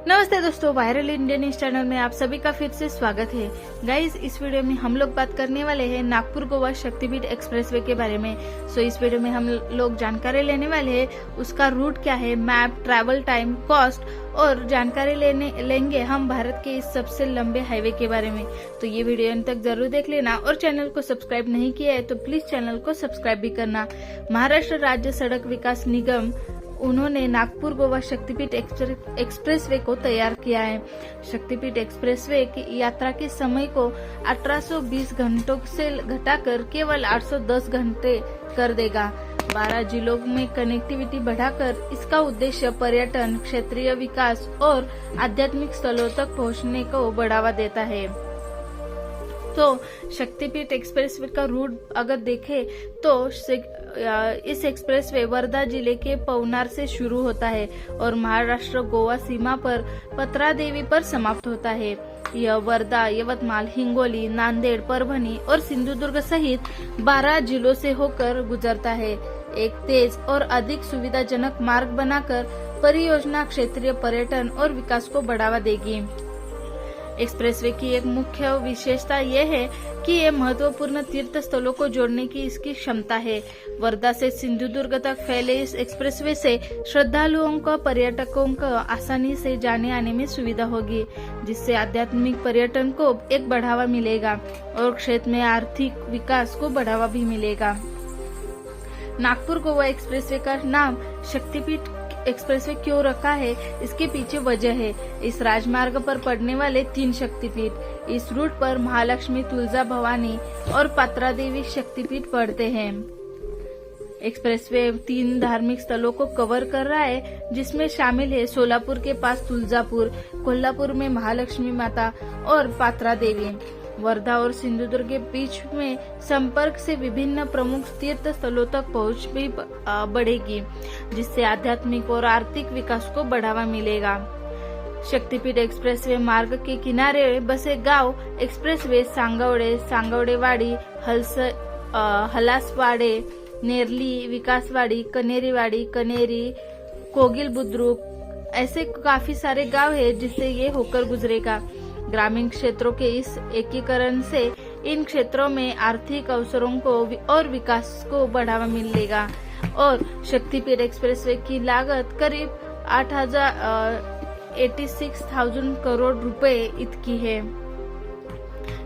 नमस्ते दोस्तों, viral Indian news channel में आप सभी का फिर से स्वागत है। गाइज, इस वीडियो में हम लोग बात करने वाले हैं नागपुर गोवा शक्तिपीठ एक्सप्रेसवे के बारे में। सो इस वीडियो में हम लोग जानकारी लेने वाले हैं उसका रूट क्या है, मैप, ट्रैवल टाइम, कॉस्ट और जानकारी लेंगे हम भारत के इस सबसे लंबे हाईवे के बारे में। तो ये वीडियो अंत तक जरूर देख लेना और चैनल को सब्सक्राइब नहीं किया है तो प्लीज चैनल को सब्सक्राइब भी करना। महाराष्ट्र राज्य सड़क विकास निगम उन्होंने नागपुर गोवा शक्तिपीठ एक्सप्रेसवे को तैयार किया है। शक्तिपीठ एक्सप्रेसवे की यात्रा के समय को 1820 घंटों से घटाकर केवल 810 घंटे कर देगा। 12 जिलों में कनेक्टिविटी बढ़ाकर इसका उद्देश्य पर्यटन, क्षेत्रीय विकास और आध्यात्मिक स्थलों तक पहुंचने को बढ़ावा देता है। तो शक्तिपीठ एक्सप्रेसवे का रूट अगर देखें तो इस एक्सप्रेसवे वर्धा जिले के पवनार से शुरू होता है और महाराष्ट्र गोवा सीमा पर पत्रादेवी पर समाप्त होता है। यह वर्धा, यवतमाल, हिंगोली, नांदेड़, परभणी और सिंधुदुर्ग सहित 12 जिलों से होकर गुजरता है। एक तेज और अधिक सुविधाजनक मार्ग बनाकर परियोजना क्षेत्रीय पर्यटन और विकास को बढ़ावा देगी। एक्सप्रेसवे की एक मुख्य विशेषता यह है कि ये महत्वपूर्ण तीर्थ स्थलों को जोड़ने की इसकी क्षमता है। वर्धा से सिंधुदुर्ग तक फैले इस एक्सप्रेसवे से श्रद्धालुओं को, पर्यटकों को आसानी से जाने आने में सुविधा होगी, जिससे आध्यात्मिक पर्यटन को एक बढ़ावा मिलेगा और क्षेत्र में आर्थिक विकास को बढ़ावा भी मिलेगा। नागपुर गोवा एक्सप्रेसवे का नाम शक्तिपीठ एक्सप्रेसवे क्यों रखा है, इसके पीछे वजह है। इस राजमार्ग पर पड़ने वाले 3 शक्तिपीठ, इस रूट पर महालक्ष्मी, तुलजा भवानी और पात्रादेवी शक्तिपीठ पड़ते हैं। एक्सप्रेसवे 3 धार्मिक स्थलों को कवर कर रहा है, जिसमें शामिल है सोलापुर के पास तुलजापुर, कोल्हापुर में महालक्ष्मी माता और पात्रादेवी। वर्धा और सिंधुदुर्ग के बीच में संपर्क से विभिन्न प्रमुख तीर्थ स्थलों तक पहुंच भी बढ़ेगी, जिससे आध्यात्मिक और आर्थिक विकास को बढ़ावा मिलेगा। शक्तिपीठ एक्सप्रेसवे मार्ग के किनारे बसे गांव एक्सप्रेसवे सांगवडे, सांगवडेवाडी, हलासवाडे, नेरली, विकासवाडी, कनेरीवाडी, कनेरी, कोगिल बुद्रुक, ऐसे काफी सारे गांव है जिससे ये होकर गुजरेगा। ग्रामीण क्षेत्रों के इस एकीकरण से इन क्षेत्रों में आर्थिक अवसरों को और विकास को बढ़ावा मिलेगा और शक्तिपीठ एक्सप्रेसवे की लागत करीब 86,000 करोड़ रुपए इतकी है।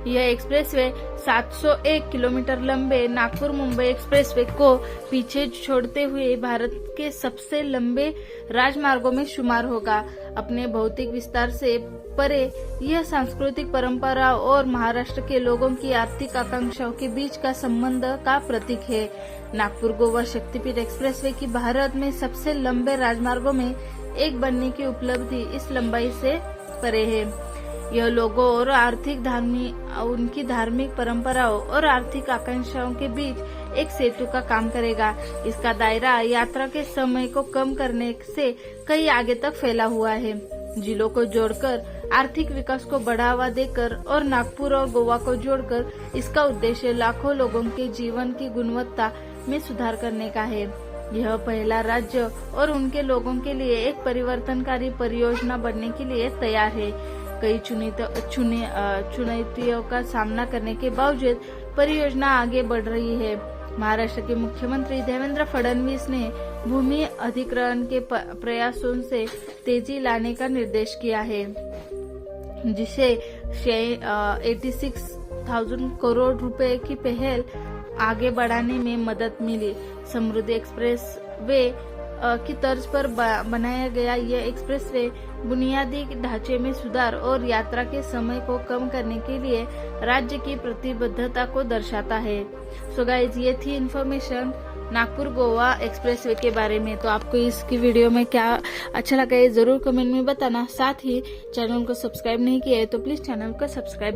यह एक्सप्रेसवे 701 किलोमीटर लंबे नागपुर मुंबई एक्सप्रेसवे को पीछे छोड़ते हुए भारत के सबसे लंबे राजमार्गों में शुमार होगा। अपने भौतिक विस्तार से परे यह सांस्कृतिक परंपरा और महाराष्ट्र के लोगों की आर्थिक आकांक्षाओं के बीच का संबंध का प्रतीक है। नागपुर गोवा शक्तिपीठ एक्सप्रेसवे की भारत में सबसे लंबे राजमार्गों में एक बनने की उपलब्धि इस लंबाई से परे है। यह लोगों और उनकी धार्मिक परंपराओं और आर्थिक आकांक्षाओं के बीच एक सेतु का काम करेगा। इसका दायरा यात्रा के समय को कम करने से कई आगे तक फैला हुआ है, जिलों को जोड़कर आर्थिक विकास को बढ़ावा देकर और नागपुर और गोवा को जोड़कर इसका उद्देश्य लाखों लोगों के जीवन की गुणवत्ता में सुधार करने का है। यह पहला राज्य और उनके लोगों के लिए एक परिवर्तनकारी परियोजना बनने के लिए तैयार है। कई चुनौतियों का सामना करने के बावजूद परियोजना आगे बढ़ रही है। महाराष्ट्र के मुख्यमंत्री देवेंद्र फडणवीस ने भूमि अधिग्रहण के प्रयासों से तेजी लाने का निर्देश किया है, जिसे 86,000 करोड़ रुपए की पहल आगे बढ़ाने में मदद मिली। समृद्धि एक्सप्रेस वे की तर्ज पर बनाया गया यह एक्सप्रेसवे बुनियादी ढांचे में सुधार और यात्रा के समय को कम करने के लिए राज्य की प्रतिबद्धता को दर्शाता है। सो गाइज, ये थी इन्फॉर्मेशन नागपुर गोवा एक्सप्रेसवे के बारे में। तो आपको इसकी वीडियो में क्या अच्छा लगा ये जरूर कमेंट में बताना। साथ ही चैनल को सब्सक्राइब नहीं किया है तो प्लीज चैनल को सब्सक्राइब